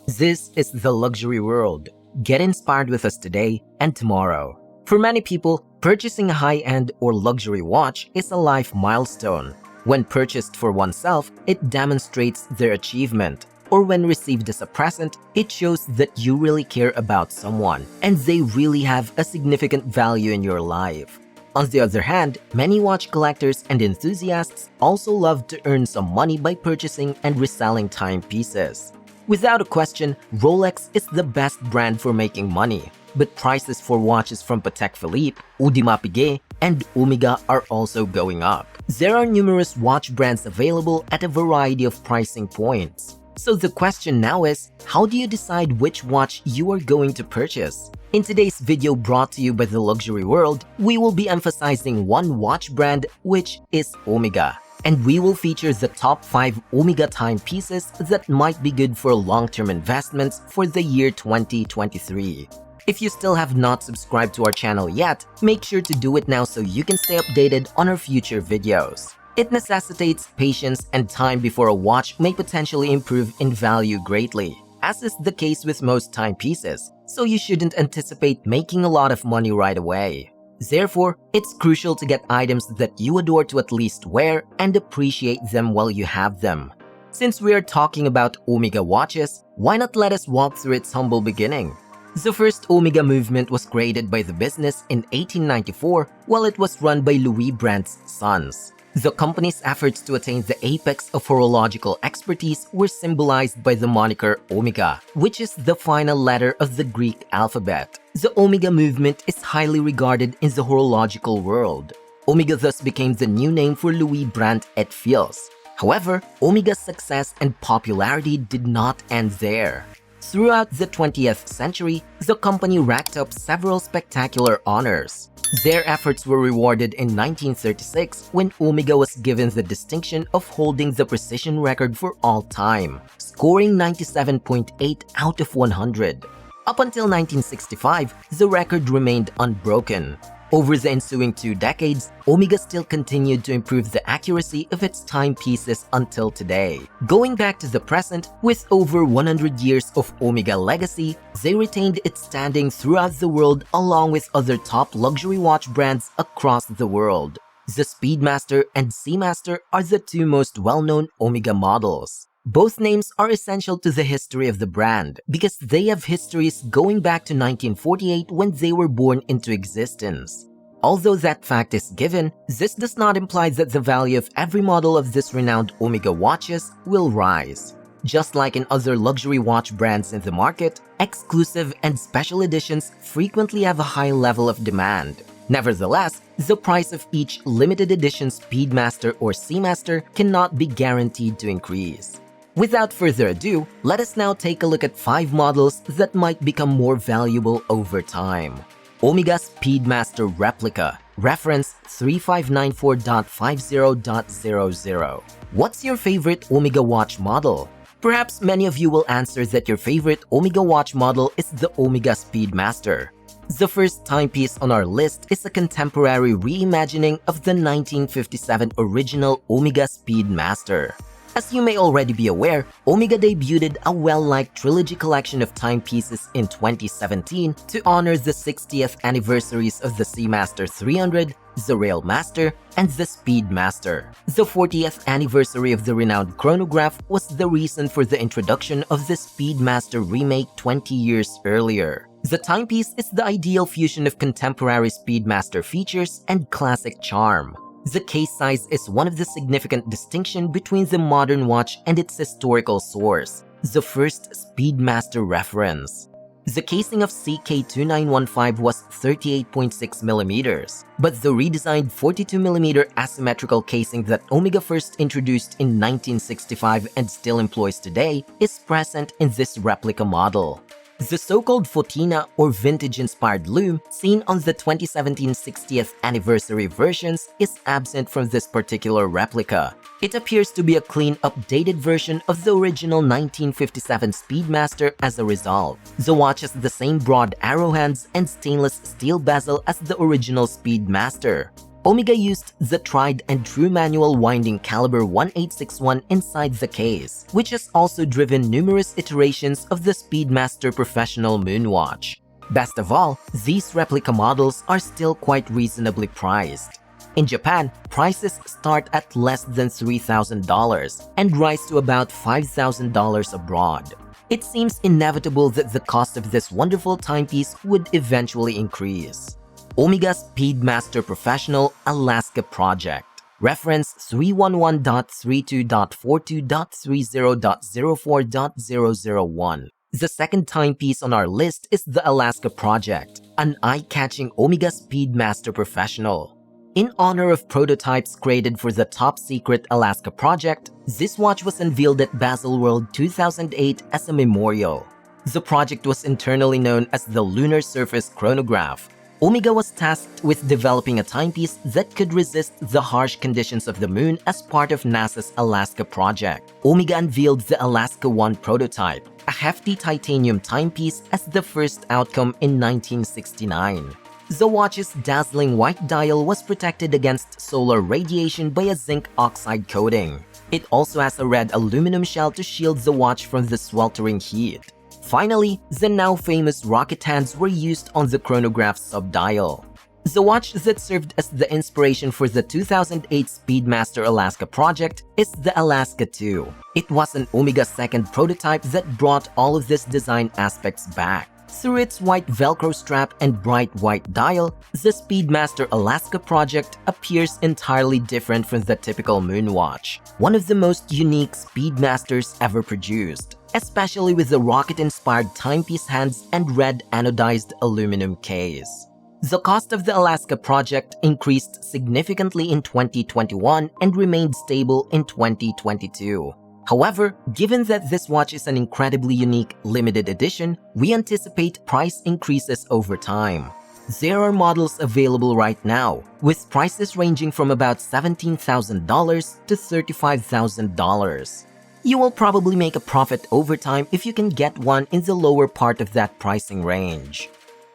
This is the luxury world. Get inspired with us today and tomorrow. For many people, purchasing a high-end or luxury watch is a life milestone. When purchased for oneself, it demonstrates their achievement. Or when received as a present, it shows that you really care about someone and they really have a significant value in your life. On the other hand, many watch collectors and enthusiasts also love to earn some money by purchasing and reselling timepieces. Without a question, Rolex is the best brand for making money, but prices for watches from Patek Philippe, Audemars Piguet, and Omega are also going up. There are numerous watch brands available at a variety of pricing points. So the question now is, how do you decide which watch you are going to purchase? In today's video brought to you by the luxury world, we will be emphasizing one watch brand, which is Omega. And we will feature the top 5 Omega timepieces that might be good for long-term investments for the year 2023. If you still have not subscribed to our channel yet, make sure to do it now so you can stay updated on our future videos. It necessitates patience and time before a watch may potentially improve in value greatly, as is the case with most timepieces, so you shouldn't anticipate making a lot of money right away. Therefore, it's crucial to get items that you adore to at least wear and appreciate them while you have them. Since we are talking about Omega watches, why not let us walk through its humble beginning? The first Omega movement was created by the business in 1894 while it was run by Louis Brandt's sons. The company's efforts to attain the apex of horological expertise were symbolized by the moniker Omega, which is the final letter of the Greek alphabet. The Omega movement is highly regarded in the horological world. Omega thus became the new name for Louis Brandt et Fils. However, Omega's success and popularity did not end there. Throughout the 20th century, the company racked up several spectacular honors. Their efforts were rewarded in 1936 when Omega was given the distinction of holding the precision record for all time, scoring 97.8 out of 100. Up until 1965, the record remained unbroken. Over the ensuing 2 decades, Omega still continued to improve the accuracy of its timepieces until today. Going back to the present, with over 100 years of Omega legacy, they retained its standing throughout the world along with other top luxury watch brands across the world. The Speedmaster and Seamaster are the 2 most well-known Omega models. Both names are essential to the history of the brand because they have histories going back to 1948 when they were born into existence. Although that fact is given, this does not imply that the value of every model of this renowned Omega watches will rise. Just like in other luxury watch brands in the market, exclusive and special editions frequently have a high level of demand. Nevertheless, the price of each limited edition Speedmaster or Seamaster cannot be guaranteed to increase. Without further ado, let us now take a look at 5 models that might become more valuable over time. Omega Speedmaster Replica, reference 3594.50.00. What's your favorite Omega watch model? Perhaps many of you will answer that your favorite Omega watch model is the Omega Speedmaster. The first timepiece on our list is a contemporary reimagining of the 1957 original Omega Speedmaster. As you may already be aware, Omega debuted a well-liked trilogy collection of timepieces in 2017 to honor the 60th anniversaries of the Seamaster 300, the Railmaster, and the Speedmaster. The 40th anniversary of the renowned chronograph was the reason for the introduction of the Speedmaster remake 20 years earlier. The timepiece is the ideal fusion of contemporary Speedmaster features and classic charm. The case size is one of the significant distinctions between the modern watch and its historical source, the first Speedmaster reference. The casing of CK2915 was 38.6mm, but the redesigned 42mm asymmetrical casing that Omega first introduced in 1965 and still employs today is present in this replica model. The so-called Fotina or vintage-inspired lume seen on the 2017 60th anniversary versions is absent from this particular replica. It appears to be a clean, updated version of the original 1957 Speedmaster as a result. The watch has the same broad arrow hands and stainless steel bezel as the original Speedmaster. Omega used the tried and true manual winding caliber 1861 inside the case, which has also driven numerous iterations of the Speedmaster Professional Moonwatch. Best of all, these replica models are still quite reasonably priced. In Japan, prices start at less than $3,000 and rise to about $5,000 abroad. It seems inevitable that the cost of this wonderful timepiece would eventually increase. Omega Speedmaster Professional Alaska Project. Reference 311.32.42.30.04.001. The second timepiece on our list is the Alaska Project, an eye-catching Omega Speedmaster Professional. In honor of prototypes created for the top-secret Alaska Project, this watch was unveiled at Baselworld 2008 as a memorial. The project was internally known as the Lunar Surface Chronograph. Omega was tasked with developing a timepiece that could resist the harsh conditions of the moon as part of NASA's Alaska project. Omega unveiled the Alaska 1 prototype, a hefty titanium timepiece, as the first outcome in 1969. The watch's dazzling white dial was protected against solar radiation by a zinc oxide coating. It also has a red aluminum shell to shield the watch from the sweltering heat. Finally, the now famous rocket hands were used on the chronograph's subdial. The watch that served as the inspiration for the 2008 Speedmaster Alaska project is the Alaska 2. It was an Omega second prototype that brought all of these design aspects back. Through its white Velcro strap and bright white dial, the Speedmaster Alaska project appears entirely different from the typical moonwatch, one of the most unique Speedmasters ever produced, especially with the rocket-inspired timepiece hands and red anodized aluminum case. The cost of the Alaska project increased significantly in 2021 and remained stable in 2022. However, given that this watch is an incredibly unique limited edition, we anticipate price increases over time. There are models available right now, with prices ranging from about $17,000 to $35,000. You will probably make a profit over time if you can get one in the lower part of that pricing range.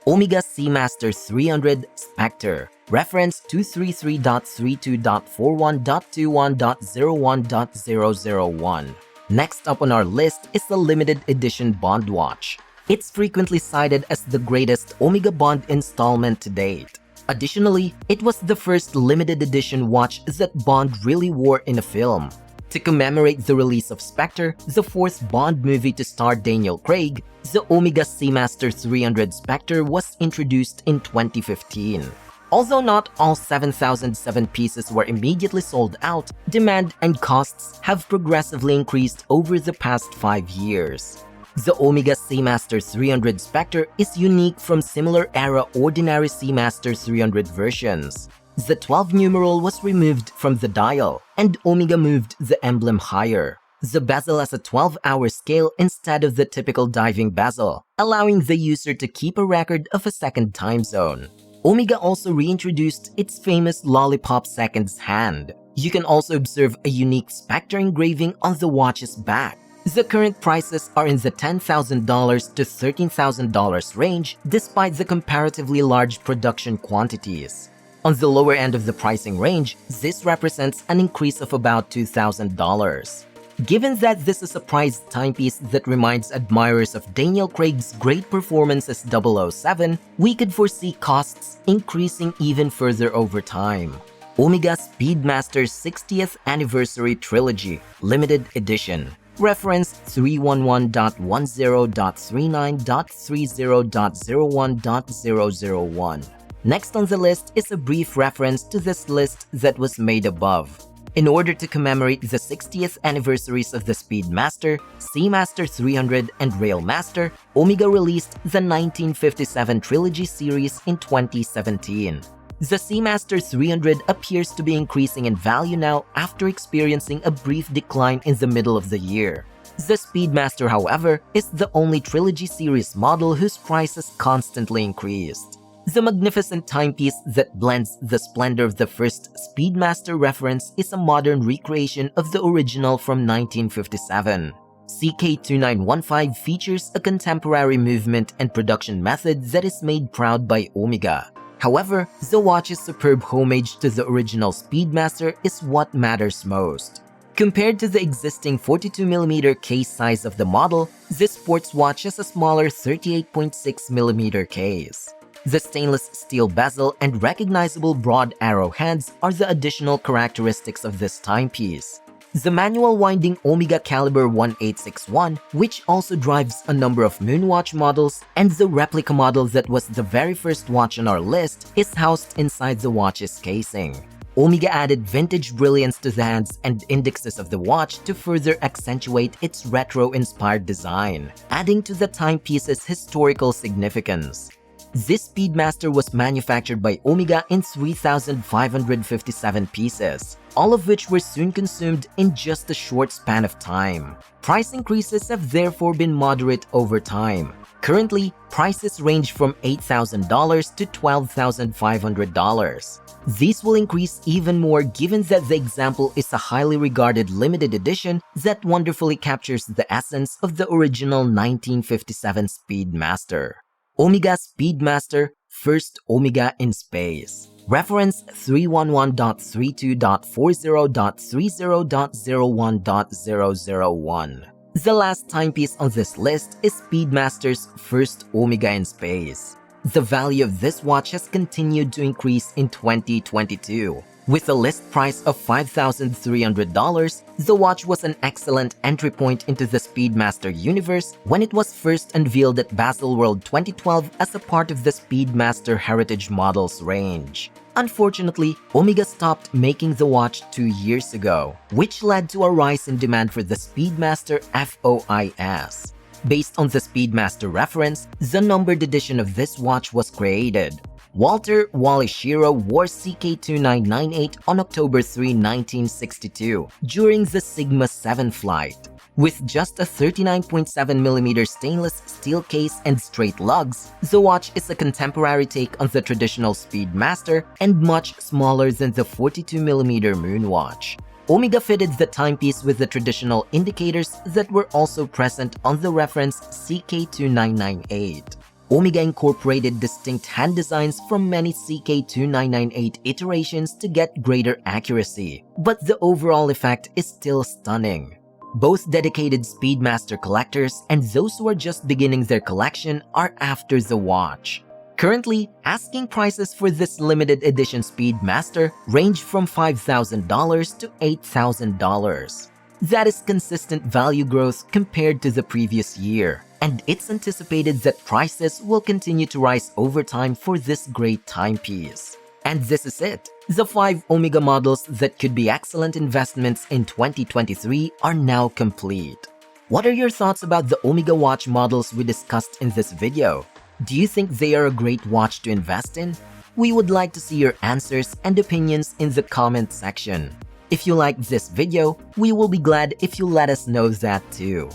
Omega Seamaster 300 Spectre. Reference 233.32.41.21.01.001. Next up on our list is the limited edition Bond watch. It's frequently cited as the greatest Omega Bond installment to date. Additionally, it was the first limited edition watch that Bond really wore in a film. To commemorate the release of Spectre, the fourth Bond movie to star Daniel Craig, the Omega Seamaster 300 Spectre was introduced in 2015. Although not all 7,007 pieces were immediately sold out, demand and costs have progressively increased over the past 5 years. The Omega Seamaster 300 Spectre is unique from similar-era ordinary Seamaster 300 versions. The 12 numeral was removed from the dial, and Omega moved the emblem higher. The bezel has a 12-hour scale instead of the typical diving bezel, allowing the user to keep a record of a second time zone. Omega also reintroduced its famous Lollipop Seconds hand. You can also observe a unique Spectre engraving on the watch's back. The current prices are in the $10,000 to $13,000 range, despite the comparatively large production quantities. On the lower end of the pricing range, this represents an increase of about $2,000. Given that this is a prized timepiece that reminds admirers of Daniel Craig's great performance as 007, we could foresee costs increasing even further over time. Omega Speedmaster 60th Anniversary Trilogy Limited Edition. Reference 311.10.39.30.01.001. Next on the list is a brief reference to this list that was made above. In order to commemorate the 60th anniversaries of the Speedmaster, Seamaster 300, and Railmaster, Omega released the 1957 Trilogy series in 2017. The Seamaster 300 appears to be increasing in value now after experiencing a brief decline in the middle of the year. The Speedmaster, however, is the only Trilogy series model whose prices constantly increased. The magnificent timepiece that blends the splendor of the first Speedmaster reference is a modern recreation of the original from 1957. CK2915 features a contemporary movement and production method that is made proud by Omega. However, the watch's superb homage to the original Speedmaster is what matters most. Compared to the existing 42mm case size of the model, this sports watch has a smaller 38.6mm case. The stainless steel bezel and recognizable broad arrow hands are the additional characteristics of this timepiece. The manual winding Omega Caliber 1861, which also drives a number of Moonwatch models, and the replica model that was the very first watch on our list, is housed inside the watch's casing. Omega added vintage brilliance to the hands and indexes of the watch to further accentuate its retro-inspired design, adding to the timepiece's historical significance. This Speedmaster was manufactured by Omega in 3,557 pieces, all of which were soon consumed in just a short span of time. Price increases have therefore been moderate over time. Currently, prices range from $8,000 to $12,500. These will increase even more given that the example is a highly regarded limited edition that wonderfully captures the essence of the original 1957 Speedmaster. Omega Speedmaster, first Omega in space. Reference 311.32.40.30.01.001. The last timepiece on this list is Speedmaster's first Omega in space. The value of this watch has continued to increase in 2022. With a list price of $5,300, the watch was an excellent entry point into the Speedmaster universe when it was first unveiled at Baselworld 2012 as a part of the Speedmaster Heritage Models range. Unfortunately, Omega stopped making the watch 2 years ago, which led to a rise in demand for the Speedmaster FOIS. Based on the Speedmaster reference, the numbered edition of this watch was created. Walter Wally Schirra wore CK2998 on October 3, 1962, during the Sigma 7 flight. With just a 39.7mm stainless steel case and straight lugs, the watch is a contemporary take on the traditional Speedmaster and much smaller than the 42mm Moonwatch. Omega fitted the timepiece with the traditional indicators that were also present on the reference CK2998. Omega incorporated distinct hand designs from many CK2998 iterations to get greater accuracy, but the overall effect is still stunning. Both dedicated Speedmaster collectors and those who are just beginning their collection are after the watch. Currently, asking prices for this limited edition Speedmaster range from $5,000 to $8,000. That is consistent value growth compared to the previous year, and it's anticipated that prices will continue to rise over time for this great timepiece. And this is it. The 5 Omega models that could be excellent investments in 2023 are now complete. What are your thoughts about the Omega watch models we discussed in this video? Do you think they are a great watch to invest in? We would like to see your answers and opinions in the comment section. If you liked this video, we will be glad if you let us know that too.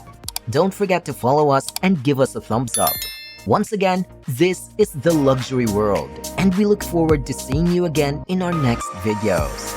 Don't forget to follow us and give us a thumbs up. Once again, this is The Luxury World, and we look forward to seeing you again in our next videos.